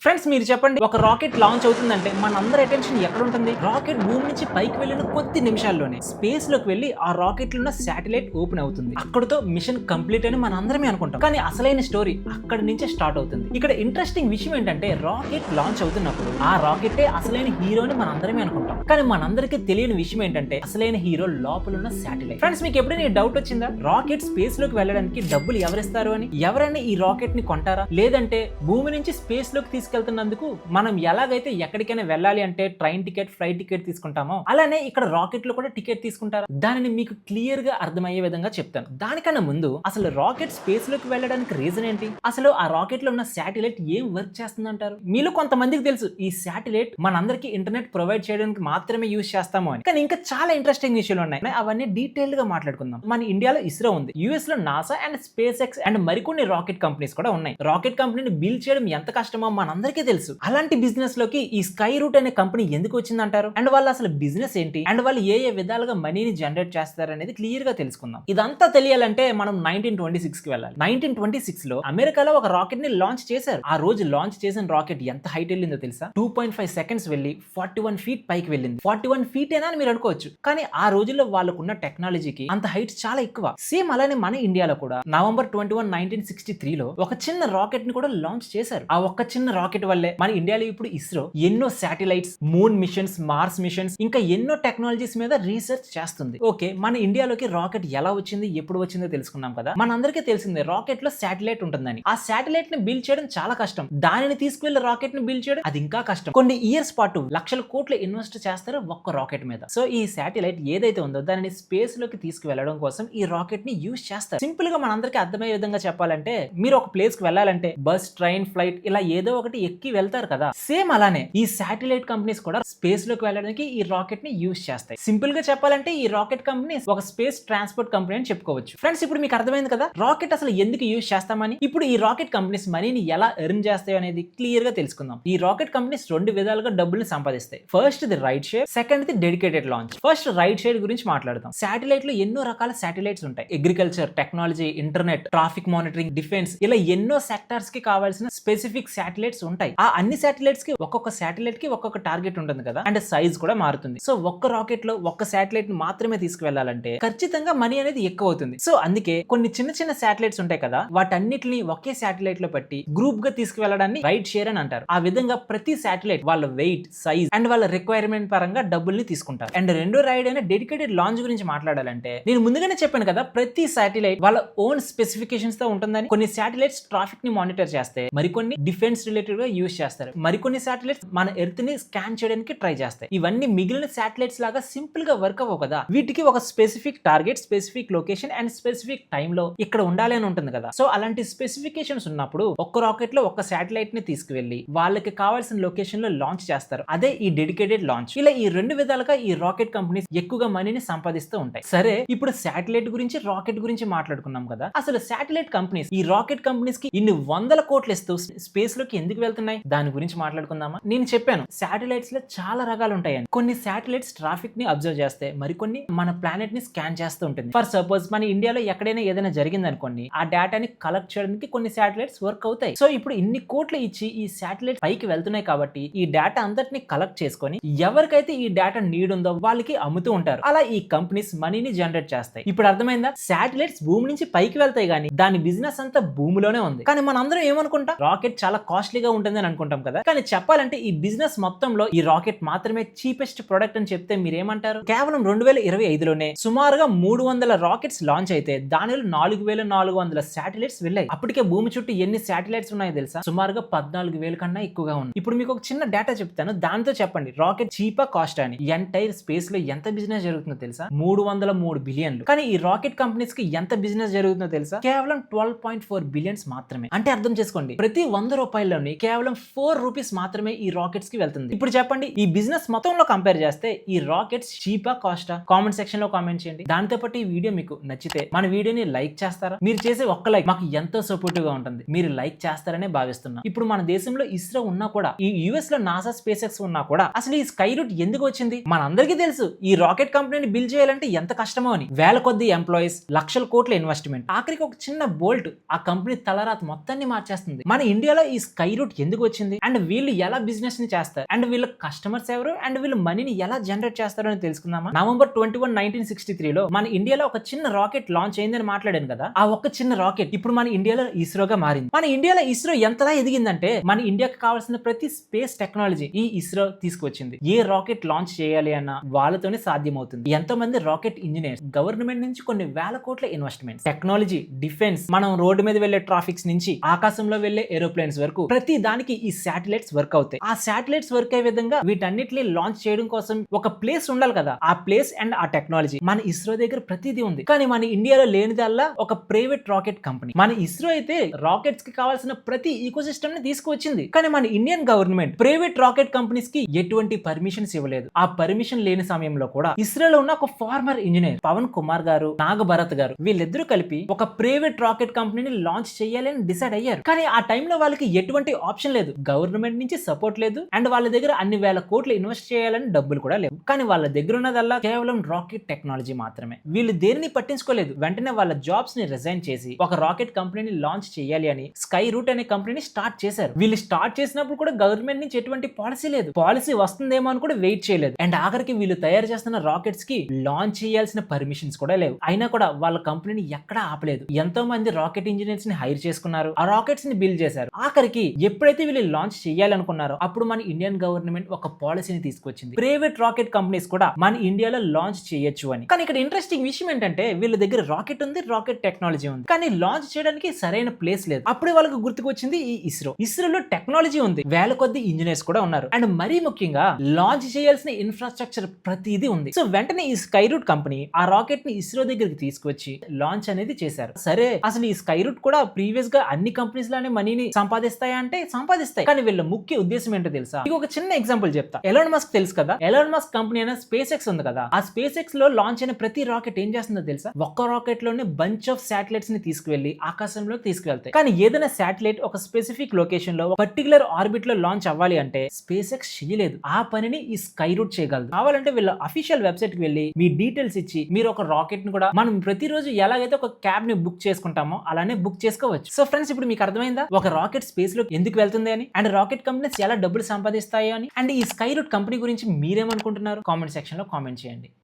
Friends మీరు చెప్పండి, ఒక రాకెట్ లాంచ్ అవుతుందంటే మనందరి అటెన్షన్ ఎక్కడ ఉంటుంది? రాకెట్ భూమి నుంచి పైకి వెళ్ళిన కొద్ది నిమిషాల్లోనే స్పేస్ లోకి వెళ్ళి ఆ రాకెట్ లో ఉన్న శాటిలైట్ ఓపెన్ అవుతుంది. అక్కడతో మిషన్ కంప్లీట్ అని మన అందరమే అనుకుంటాం. కానీ అసలైన స్టోరీ అక్కడి నుంచే స్టార్ట్ అవుతుంది. ఇక్కడ ఇంట్రెస్టింగ్ విషయం ఏంటంటే, రాకెట్ లాంచ్ అవుతున్నప్పుడు ఆ రాకెటే అసలైన హీరో అని మన అందరమే అనుకుంటాం. కానీ మనందరికీ తెలియని విషయం ఏంటంటే, అసలైన హీరో లోపల ఉన్న శాటిలైట్. ఫ్రెండ్స్ మీకు ఎప్పుడైనా ఈ డౌట్ వచ్చిందా? రాకెట్ స్పేస్ లోకి వెళ్ళడానికి డబ్బులు ఎవరిస్తారు అని? ఎవరైనా ఈ రాకెట్ ని కొంటారా? లేదంటే భూమి నుంచి స్పేస్ లోకి తీసుకెళ్తున్నందుకు మనం ఎలాగైతే ఎక్కడికైనా వెళ్ళాలి అంటే ట్రైన్ టికెట్, ఫ్లైట్ టికెట్ తీసుకుంటామో అలానే ఇక్కడ రాకెట్ లో కూడా టికెట్ తీసుకుంటారా? దానిని మీకు క్లియర్ గా అర్థమయ్యే విధంగా చెప్తాను. దానికన్నా ముందు అసలు రాకెట్ స్పేస్ లోకి వెళ్ళడానికి రీజన్ ఏంటి? అసలు ఆ రాకెట్ లో ఉన్న శాటిలైట్ ఏం వర్క్ చేస్తుందంటారు? మీలో కొంతమందికి తెలుసు ఈ శాటిలైట్ మనందరికీ ఇంటర్నెట్ ప్రొవైడ్ చేయడానికి మాత్రమే యూజ్ చేస్తాము అని. కానీ ఇంకా చాలా ఇంట్రెస్టింగ్ విషయాలు ఉన్నాయి. అవన్నీ డీటెయిల్ గా మాట్లాడుకుందాం. మన ఇండియాలో ఇస్రో ఉంది, యుఎస్ లో NASA and space X and మరికొన్ని రాకెట్ కంపెనీస్ కూడా ఉన్నాయి. రాకెట్ కంపెనీని బిల్డ్ చేయడం ఎంత కష్టమో మనందరికీ తెలుసు. అలాంటి బిజినెస్ లోకి ఈ స్కై రూట్ అనే కంపెనీ ఎందుకు వచ్చిందంటారు? అండ్ వాళ్ళు అసలు బిజినెస్ ఏంటి, అండ్ వాళ్ళు ఏ ఏ విధాలుగా మనీని జనరేట్ చేస్తారు అనేది క్లియర్ గా తెలుసుకుందాం. ఇదంతా తెలియాలంటే మనం 1926 కి వెళ్ళాలి. 1926 లో అమెరికాలో ఒక రాకెట్ ని లాంచ్ చేశారు. ఆ రోజు లాంచ్ చేసిన రాకెట్ ఎంత హైట్ వెళ్ళిందో తెలుసా? 2.5 సెకండ్స్ వెళ్ళి 41 ఫీట్ పైకి వెళ్ళింది. 41 ఫీట్ ఏనా అని మీరు అనుకోవచ్చు, కానీ ఆ రోజుల్లో వాళ్ళకున్న టెక్నాలజీకి అంత హైట్ చాలా ఎక్కువ. సేమ్ అలానే మన ఇండియాలో కూడా నవంబర్ 21, 1963 లో ఒక చిన్న రాకెట్ ని కూడా లాంచ్ చేశారు. ఆ ఒక్క చిన్న రాకెట్ వల్లే మన ఇండియాలో ఇప్పుడు ఇస్రో ఎన్నో satellites, moon missions, mars missions, ఇంకా ఎన్నో టెక్నాలజీస్ మీద రీసెర్చ్ చేస్తుంది. ఓకే, మన ఇండియాలోకి రాకెట్ ఎలా వచ్చింది, ఎప్పుడు వచ్చిందో తెలుసుకున్నాం కదా. మనందరికీ తెలిసిందే రాకెట్ లో శాటిలైట్ ఉంటుందని. ఆ శాటిలైట్ ని బిల్డ్ చేయడం చాలా కష్టం. దానిని తీసుకువెళ్ళి రాకెట్ ని బిల్డ్ చేయడం అది ఇంకా కష్టం. కొన్ని ఇయర్స్ పాటు లక్షల కోట్లు ఇన్వెస్ట్ చేస్తారు ఒక్క రాకెట్ మీద. సో ఈ శాటిలైట్ ఏదైతే ఉందో దానిని స్పేస్ లోకి తీసుకువెళ్ళడం కోసం ఈ రాకెట్ ని యూజ్ చేస్తారు. సింపుల్ గా మనందరికీ అర్థమయ్యే విధంగా చెప్పాలంటే, మీరు ఒక ప్లేస్ కి వెళ్ళాలంటే బస్, ట్రైన్, ఫ్లైట్ ఇలా ఏదో ఒకటి ఎక్కి వెళ్తారు కదా. సేమ్ అలానే ఈ శాటిలైట్ కంపెనీస్ కూడా స్పేస్ లోకి వెళ్ళడానికి ఈ రాకెట్ ని యూజ్ చేస్తాయి. సింపుల్ గా చెప్పాలంటే ఈ రాకెట్ కంపెనీస్ ఒక స్పేస్ ట్రాన్స్పోర్ట్ కంపెనీ అని చెప్పుకోవచ్చు. ఫ్రెండ్స్ ఇప్పుడు మీకు అర్థమైంది కదా రాకెట్ అసలు ఎందుకు యూజ్ చేస్తామని. ఇప్పుడు ఈ రాకెట్ కంపెనీస్ మనీని ఎలా ఎర్న్ చేస్తాయి అనేది క్లియర్ గా తెలుసుకుందాం. ఈ రాకెట్ కంపెనీస్ రెండు విధాలుగా డబ్బుల్ని సంపాదిస్తాయి. First the right share, second the dedicated launch. First right share గురించి మాట్లాడదాం. శాటిలైట్ లో ఎన్నో రకాల శాటిలైట్స్ ఉంటాయి. Agriculture, technology, internet, traffic monitoring, defence ఇలా ఎన్నో సెక్టార్స్ కి కావాల్సిన స్పెసిఫిక్ శాటిలైట్స్ ఉంటాయి. ఆ అన్ని శాటిలైట్స్ కి ఒక్కొక్క శాటిలైట్ కి ఒక్కొక్క టార్గెట్ ఉంటుంది కదా, అండ్ సైజ్ కూడా మారుతుంది. సో ఒక్క రాకెట్ లో ఒక్క శాటిలైట్ ని మాత్రమే తీసుకువెళ్ళాలంటే ఖచ్చితంగా మనీ అనేది ఎక్కువ అవుతుంది. సో అందుకే కొన్ని చిన్న చిన్న శాటిలైట్స్ ఉంటాయి కదా, వాటన్నిటిని ఒకే శాటిలైట్ లో పెట్టి గ్రూప్ గా తీసుకువెళ్ళడాన్ని రైట్ షేర్ అని అంటారు. ఆ విధంగా ప్రతి శాటిలైట్ వాళ్ళ వెయిట్, సైజ్ అండ్ వాళ్ళ రిక్వైర్మెంట్ పరంగా డబ్బుల్ని తీసుకుంటారు. అండ్ రెండో రైడ్ అయిన డెడికేటెడ్ లాంచ్ గురించి మాట్లాడాలంటే, నేను ముందుగానే చెప్పాను కదా ప్రతి శాటిలైట్ వాళ్ళ ఓన్ స్పెసిఫికేషన్స్ తో ఉంటుందని. కొన్ని శాటిలైట్స్ ట్రాఫిక్ ని మానిటర్ చేస్తే, మరికొన్ని డిఫెన్స్ రిలేటెడ్ గా యూజ్ చేస్తారు. మరికొన్ని శాటిలైట్స్ మన ఎర్త్ ని స్కాన్ చేయడానికి ట్రై చేస్తాయి. ఇవన్నీ మిగిలిన శాటిలైట్స్ లాగా సింపుల్ గా వర్క్ అవ్వవు కదా. వీటికి ఒక specific target, specific location and specific time లో ఇక్కడ ఉండాలి అని ఉంటుంది కదా. సో అలాంటి స్పెసిఫికేషన్స్ ఉన్నప్పుడు ఒక్క రాకెట్ లో ఒక్క శాటిలైట్ ని తీసుకువెళ్ళి వాళ్ళకి కావాల్సిన లొకేషన్ లో లాంచ్ చేస్తారు. అదే ఈ డెడికేటెడ్ లాంచ్. ఇలా ఈ రెండు విధాలుగా ఈ రాకెట్ కంపెనీస్ ఎక్కువగా మనీని సంపాదిస్తూ ఉంటాయి. సరే ఇప్పుడు శాటిలైట్ గురించి, రాకెట్ గురించి మాట్లాడుకున్నాం కదా. అసలు శాటిలైట్ కంపెనీస్ ఈ రాకెట్ కంపెనీస్ కి ఇన్ని వందల కోట్లు ఇస్తూ స్పేస్ లోకి ఎందుకు వెళ్తున్నాయి, దాని గురించి మాట్లాడుకుందామా. నేను చెప్పాను శాటిలైట్స్ లో చాలా రకాలు ఉంటాయని. కొన్ని శాటిలైట్స్ ట్రాఫిక్ ని అబ్జర్వ్ చేస్తే, మరికొన్ని మన ప్లానెట్ ని స్కాన్ చేస్తూ ఉంటుంది. ఫర్ సపోజ్ మన ఇండియాలో ఎక్కడైనా ఏదైనా జరిగింది అనుకోండి, ఆ డేటాని కలెక్ట్ చేయడానికి కొన్ని శాటిలైట్స్ వర్క్ అవుతాయి. సో ఇప్పుడు ఇన్ని కోట్లు ఇచ్చి ఈ శాటిలైట్ పైకి వెళ్తున్నాయి కాబట్టి ఈ డేటా అంతటిని కలెక్ట్ చేసుకొని ఎవరికైతే ఈ డేటా నీడ్ ఉందో వాళ్ళకి అమ్ముతూ ఉంటారు. అలా ఈ కంపెనీస్ మనీని జనరేట్ చేస్తాయి. ఇప్పుడు అర్థమైందా? శాటిలైట్స్ భూమి నుంచి పైకి వెళ్తాయి కానీ దాని బిజినెస్ అంతా భూమిలోనే ఉంది. కానీ మనందరం ఏమనుకుంటాం, రాకెట్ చాలా కాస్ట్లీగా ఉంటుంది అని అనుకుంటాం కదా. కానీ చెప్పాలంటే ఈ బిజినెస్ మొత్తంలో ఈ రాకెట్ మాత్రమే చీపెస్ట్ ప్రొడక్ట్ అని చెప్తే మీరేమంటారు? కేవలం 2025లోనే సుమారుగా 300 రాకెట్స్ లాంచ్ అయితే దానిలో 4400 శాటిలైట్స్ వెళ్ళాయి. అప్పటికే భూమి చుట్టూ ఎన్ని శాటిలైట్స్ ఉన్నాయో తెలుసా? సుమారుగా 14,000 కన్నా ఎక్కువగా ఉంది. ఇప్పుడు మీకు ఒక చిన్న డేటా చెప్తాను, దాంతో చెప్పండి రాకెట్ చీపా కాస్ట్ అని. ఎంటైర్ స్పేస్ లో ఎంత బిజినెస్ జరుగుతుందో తెలుసా? 303 బిలియన్లు. కానీ ఈ రాకెట్ కంపెనీస్ కి ఎంత బిజినెస్ జరుగుతుందో తెలుసా? కేవలం 12.4 బిలియన్స్ మాత్రమే. అంటే అర్థం చేసుకోండి, ప్రతి 100 రూపాయల్లోని కేవలం 4 రూపీస్ మాత్రమే ఈ రాకెట్స్ కి వెళ్తుంది. ఇప్పుడు చెప్పండి ఈ బిజినెస్ మొత్తంలో కంపేర్ చేస్తే ఈ రాకెట్స్ చీపా కాస్టా? కామెంట్ సెక్షన్ లో కామెంట్ చేయండి. దాంతో పాటు ఈ వీడియో మీకు నచ్చితే మన వీడియోని లైక్ చేస్తారా? మీరు చేసే ఒక్క లైక్ మాకు ఎంతో సపోర్టివ్ గా ఉంటుంది. మీరు లైక్ చేస్తారనే భావిస్తున్నా. ఇప్పుడు మన దేశంలో ఇస్రో ఉన్నా కూడా, ఈ యుఎస్ లో నాసా, స్పేస్ ఎక్స్ ఉన్నా కూడా అసలు ఈ స్కై రూట్ ఎందుకు వచ్చింది? మనందరికీ తెలుసు ఈ రాకెట్ కంపెనీని బిల్డ్ చేయాలంటే ఎంత కష్టమో అని. వేల కొద్ది ఎంప్లాయీస్, లక్షల కోట్ల ఇన్వెస్ట్మెంట్, ఆఖరికి ఒక చిన్న బోల్ట్ ఆ కంపెనీ తలరాత మొత్తాన్ని మార్చేస్తుంది. మన ఇండియాలో ఈ స్కై రూట్ రూట్ ఎందుకు వచ్చింది, అండ్ వీళ్ళు ఎలా బిజినెస్ ని చేస్తారు, అండ్ వీళ్ళ కస్టమర్స్ ఎవరు, అండ్ వీళ్ళు మనీని ఎలా జనరేట్ చేస్తారో అని తెలుసుకుందామా. నవంబర్ 21, 1963లో మన ఇండియాలో ఒక చిన్న రాకెట్ లాంచ్ అయిందని మాట్లాడాను కదా. ఆ ఒక్క చిన్న రాకెట్ ఇప్పుడు మన ఇండియాలో ఇస్రోగా మారింది. మన ఇండియాలో ఇస్రో ఎంతలా ఎదిగిందంటే మన ఇండియాకి కావాల్సిన ప్రతి స్పేస్ టెక్నాలజీ ఈ ఇస్రో తీసుకొచ్చింది. ఏ రాకెట్ లాంచ్ చేయాలి అన్న వాళ్ళతోనే సాధ్యమవుతుంది. ఎంతో మంది రాకెట్ ఇంజనీర్స్, గవర్నమెంట్ నుంచి కొన్ని వేల కోట్ల ఇన్వెస్ట్మెంట్, టెక్నాలజీ, డిఫెన్స్, మనం రోడ్డు మీద వెళ్లే ట్రాఫిక్స్ నుంచి ఆకాశంలో వెళ్లే ఏరోప్లేన్స్ వరకు ప్రతి దానికి ఈ శాటిలైట్స్ వర్క్ అవుతాయి. ఆ శాటిలైట్స్ వర్క్ అయ్యే విధంగా వీటన్నిటిని లాంచ్ చేయడం కోసం ఒక ప్లేస్ ఉండాలి కదా. ఆ ప్లేస్ అండ్ ఆ టెక్నాలజీ మన ఇస్రో దగ్గర ప్రతిదీ ఉంది. కానీ మన ఇండియాలో లేనిదల్లా ఒక ప్రైవేట్ రాకెట్ కంపెనీ. మన ఇస్రో అయితే రాకెట్స్ కి కావాల్సిన ప్రతి ఈకో సిస్టమ్ ని తీసుకువచ్చింది. కానీ మన Indian government private rocket companies కి ఎటువంటి పర్మిషన్స్ ఇవ్వలేదు. ఆ పర్మిషన్ లేని సమయంలో కూడా ఇస్రోలో ఉన్న ఒక ఫార్మర్ ఇంజనీర్ పవన్ కుమార్ గారు, నాగ భరత్ గారు, వీళ్ళిద్దరూ కలిపి ఒక ప్రైవేట్ రాకెట్ కంపెనీని లాంచ్ చేయాలి అని డిసైడ్ అయ్యారు. కానీ ఆ టైంలో వాళ్ళకి ఎటువంటి ఆప్షన్ లేదు. గవర్నమెంట్ నుంచి సపోర్ట్ లేదు, అండ్ వాళ్ళ దగ్గర అన్ని వేల కోట్లు ఇన్వెస్ట్ చేయాలని డబ్బులు కూడా లేవు. కానీ వాళ్ళ దగ్గర ఉన్నదల్లా కేవలం రాకెట్ టెక్నాలజీ మాత్రమే. వీళ్ళు దేనిని పట్టించుకోలేదు. వెంటనే వాళ్ళ జాబ్స్ ని రిజైన్ చేసి ఒక రాకెట్ కంపెనీని లాంచ్ చేయాలి అని స్కై రూట్ అనే కంపెనీని స్టార్ట్ చేశారు. వీళ్ళు స్టార్ట్ చేసినప్పుడు కూడా గవర్నమెంట్ నుంచి ఎటువంటి పాలసీ లేదు. పాలసీ వస్తుందేమో అని కూడా వెయిట్ చేయలేదు. అండ్ ఆఖరికి వీళ్ళు తయారు చేస్తున్న రాకెట్స్ కి లాంచ్ చేయాల్సిన పర్మిషన్స్ కూడా లేవు. అయినా కూడా వాళ్ళ కంపెనీని ఎక్కడా ఆపలేదు. ఎంతో మంది రాకెట్ ఇంజనీర్స్ ని హైర్ చేసుకున్నారు. ఆ రాకెట్స్ ని బిల్డ్ చేశారు. ఆఖరికి ఎప్పుడైతే వీళ్ళు లాంచ్ చేయాలనుకున్నారో అప్పుడు మన ఇండియన్ గవర్నమెంట్ ఒక పాలసీని తీసుకొచ్చింది. ప్రైవేట్ రాకెట్ కంపెనీస్ కూడా మన ఇండియాలో లాంచ్ చేయొచ్చు అని. కానీ ఇక్కడ ఇంట్రెస్టింగ్ విషయం ఏంటంటే వీళ్ళ దగ్గర రాకెట్ ఉంది, రాకెట్ టెక్నాలజీ ఉంది, కానీ లాంచ్ చేయడానికి సరైన ప్లేస్ లేదు. అప్పుడే వాళ్ళకి గుర్తుకొచ్చింది ఈ ఇస్రో. ఇస్రోలో టెక్నాలజీ ఉంది, వేల కొద్ది ఇంజనీర్స్ కూడా ఉన్నారు, అండ్ మరీ ముఖ్యంగా లాంచ్ చేయాల్సిన ఇన్ఫ్రాస్ట్రక్చర్ ప్రతిదీ ఉంది. సో వెంటనే ఈ స్కై రూట్ కంపెనీ ఆ రాకెట్ ని ఇస్రో దగ్గరికి తీసుకొచ్చి లాంచ్ అనేది చేశారు. సరే, అసలు ఈ స్కై రూట్ కూడా ప్రీవియస్ గా అన్ని కంపెనీస్ లానే మనీని సంపాదిస్తాయా అంటే సంపాదిస్తాయి. కానీ వీళ్ళ ముఖ్య ఉద్దేశం ఏంటో తెలుసా? మీకు ఒక చిన్న ఎగ్జాంపుల్ చెప్తా. ఎలాన్ మస్క్ తెలుసు కదా. ఎలాన్ మస్క్ కంపెనీ అయిన స్పేస్ ఎక్స్ ఉంది కదా. ఆ స్పేస్ ఎక్స్ లో లాంచ్ అయిన ప్రతి రాకెట్ ఏం చేస్తుందో తెలుసా? ఒక్క రాకెట్ లోనే బంచ్ ఆఫ్ శాటిలైట్స్ ని తీసుకువెళ్లి ఆకాశంలో తీసుకువెళ్తాయి. కానీ ఏదైనా శాటిలైట్ ఒక స్పెసిఫిక్ లొకేషన్ లో పర్టికులర్ ఆర్బిట్ లో లాంచ్ అవ్వాలి అంటే స్పేస్ ఎక్స్ చేయలేదు. ఆ పనిని ఈ స్కై రూట్ చేయగలదు. కావాలంటే వీళ్ళ అఫీషియల్ వెబ్సైట్ కి వెళ్ళి మీ డీటెయిల్స్ ఇచ్చి మీరు ఒక రాకెట్ ని కూడా మనం ప్రతిరోజు ఎలాగైతే ఒక క్యాబ్ ని బుక్ చేసుకుంటామో అలానే బుక్ చేసుకోవచ్చు. సో ఫ్రెండ్స్, ఇప్పుడు మీకు అర్థమైందా ఒక రాకెట్ స్పేస్ లో ఎందుకు వెళ్తుంది అని, అండ్ రాకెట్ కంపెనీస్ ఎలా డబ్బులు సంపాదిస్తాయో అని, అండ్ ఈ స్కై రూట్ కంపెనీ గురించి మీరేమనుకుంటున్నారు? కామెంట్ సెక్షన్ లో కామెంట్ చేయండి.